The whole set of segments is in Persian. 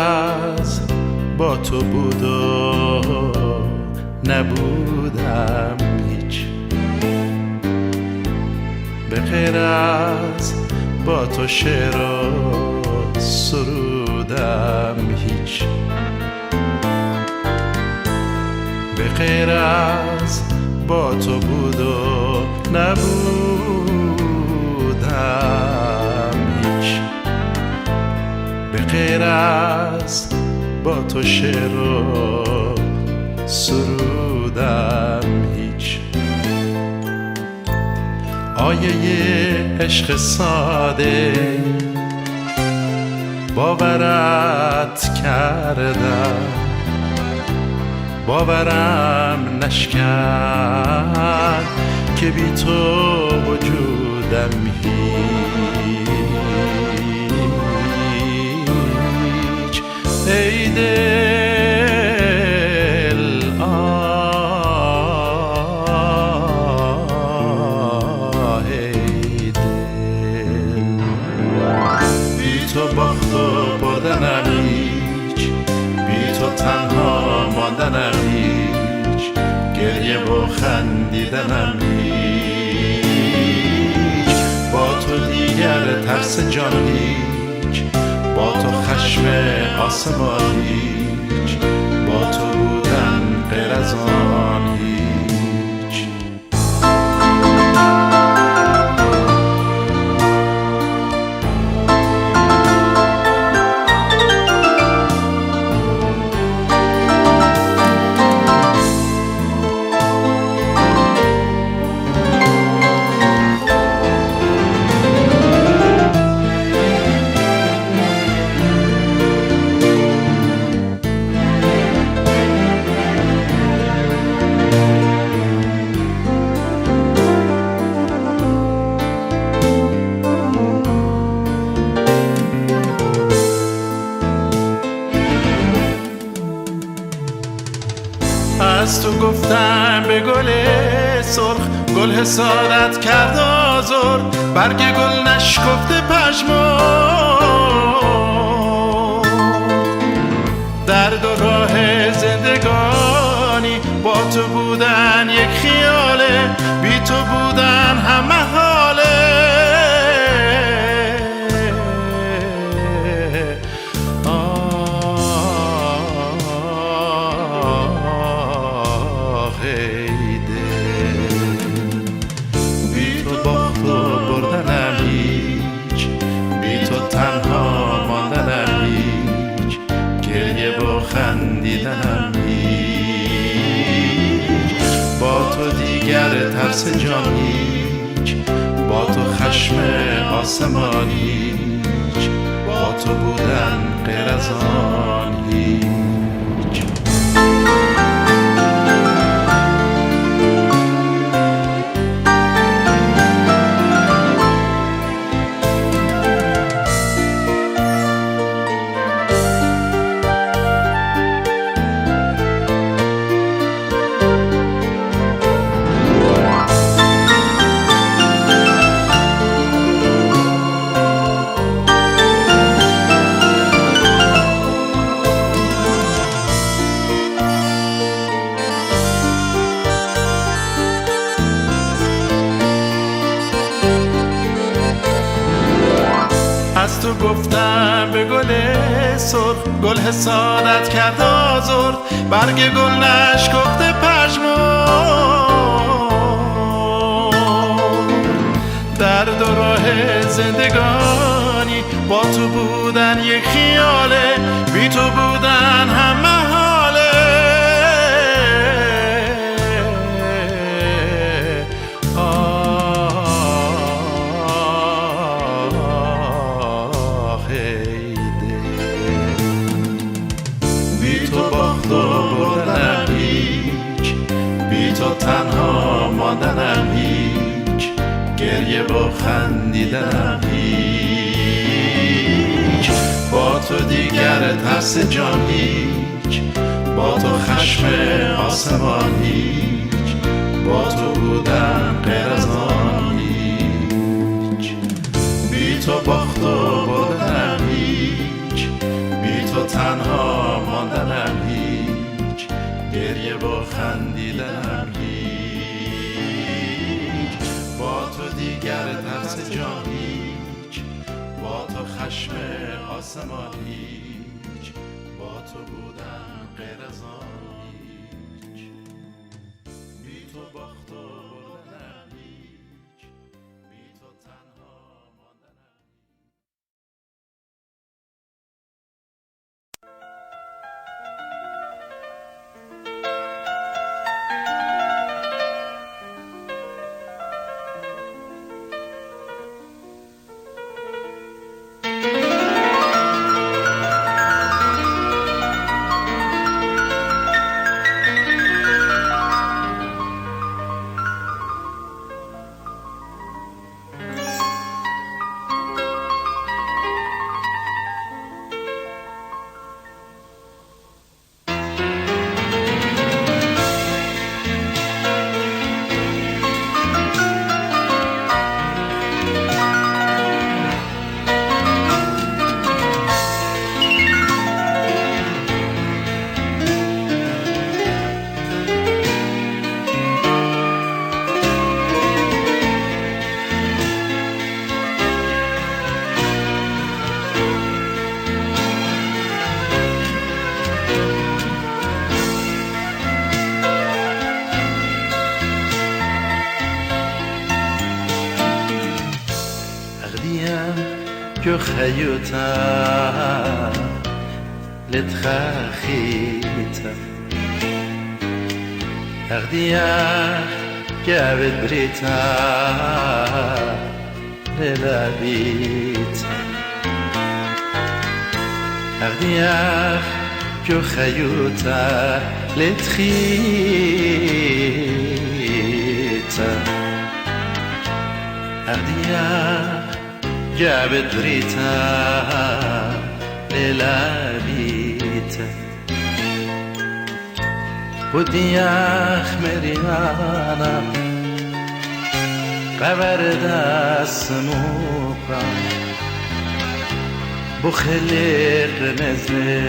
از با تو بود و نبودم هیچ، به غیر از با تو شعر و سرودم هیچ، به غیر از با تو بود و نبودم هیچ، به غیر از با تو شعر و سرودم هیچ. آیه عشق ساده باورت کردم، باورم نشکن که بی تو وجودم هیچ. ای دل آه ای دل، بی تو باخت و بردنم هیچ، بی تو تنها ماندنم هیچ، گریه و خندیدنم هیچ. با تو دیگر ترس جان هیچ، با تو خشم آسمان هیچ، با تو بودن غیر از آن هیچ. از تو گفتم به گل سرخ، گل حسادت کرد آزرد، برگ گل نشکفته پژمرد. درد و راه زندگانی با تو بودن یک خیاله، بی تو بودن همه حاله. خندیدنم هیچ، با تو دیگر ترس جان هیچ، با تو خشم آسمان هیچ، با تو بودن غیر از آن هیچ. از تو گفتم به گل سرخ، گل حسادت کرد آزرد، برگ گل نشکفته پژمرد. درد و راه زندگانی با تو بودن یک خیاله، بی تو بودن همه حاله. تنها ماندنم هیچ، گریه با خندیدنم هیچ، با تو دیگر ترس جان هیچ، با تو خشم آسمان هیچ، با تو بودن غیر از آن هیچ. بی تو باخت و بردنم هیچ، بی تو تنها ماندنم هیچ، گریه با خندیدنم هیچ. با تو دیگر ترس جان هیچ، با تو خشم آسمان هیچ، با تو بودن غیر از آن هیچ، بی تو باخت و بردنم هیچ، بی تو تنها ماندنم. جو خيوتا لتخاخيتا أغديا جابت بريتا للابيتا أغديا جو خيوتا لتخيتا أغديا جابت بريتا للابيتا ودياخ مريانا قبرد السموقا بخلق نزلي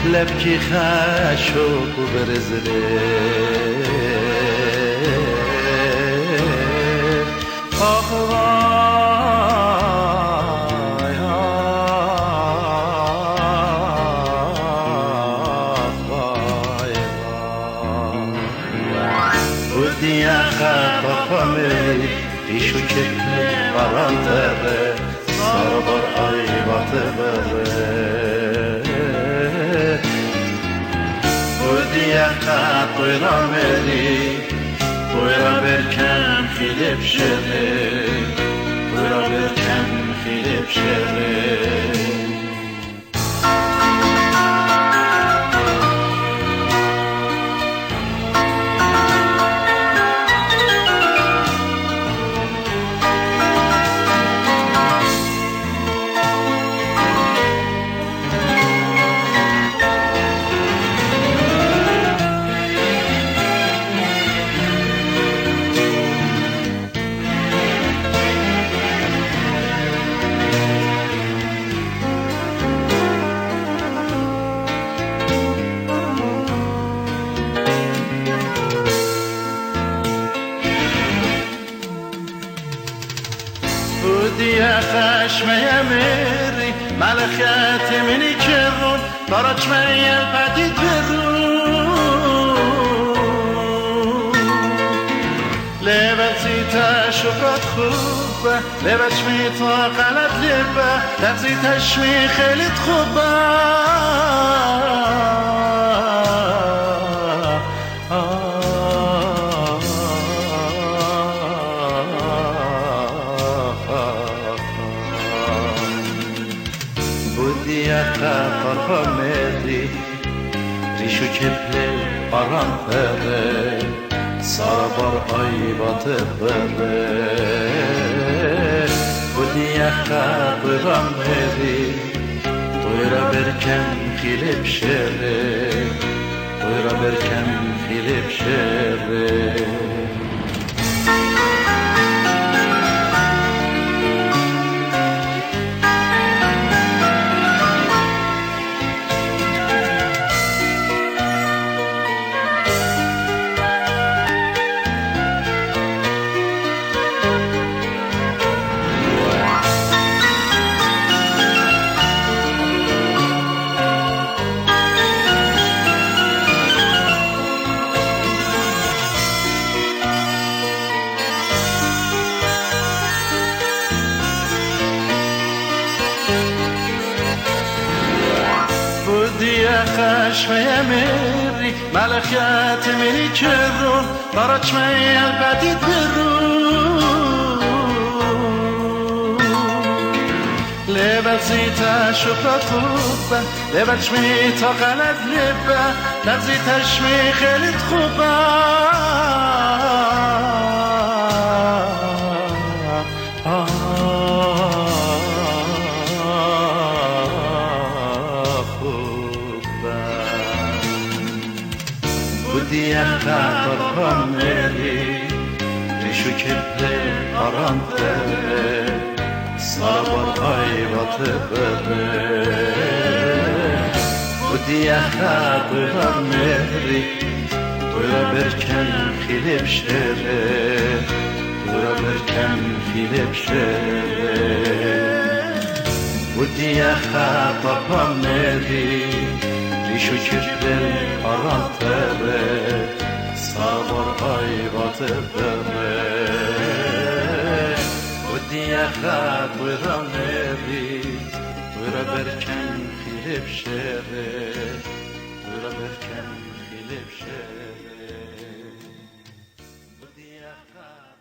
لبكي خاشوق برزلي Dişu kekli baran tere Sarbar aybatı bere Bu diyaka tuyra meri Tuyra berken Filip şeri Tuyra berken Filip şeri وديا خشمي امري ملخات مني كرون طرج مي البديد برون لبت زيتا شوكات خوبه لبت شميتا قلب لبه لبزيتا شمي خيلت خوبه طرفا مری ریشو کپل باران بره سارا بار aybatı bere Bu diyaka bıram meri Doyra berken hilip şere Doyra berken hilip şere بودی خشمه مری ملکت منی کرون براچمه البدی درون لبت زیتش و خوبه لبت می تا غلط لبه لبزیتش می خیلی خوبه بودی اخلاق کاملی ریشو کپل آرانده سالبار hayvatı bere بودی اخلاق کاملی دویا برکن خیلب شره دویا برکن خیلب شره بودی اخلاق کاملی ریشو کپل آرانده سالبار hayvatı bere ودي أخاك ورمري وربركن خلب شري وربركن خلب شري ودي أخاك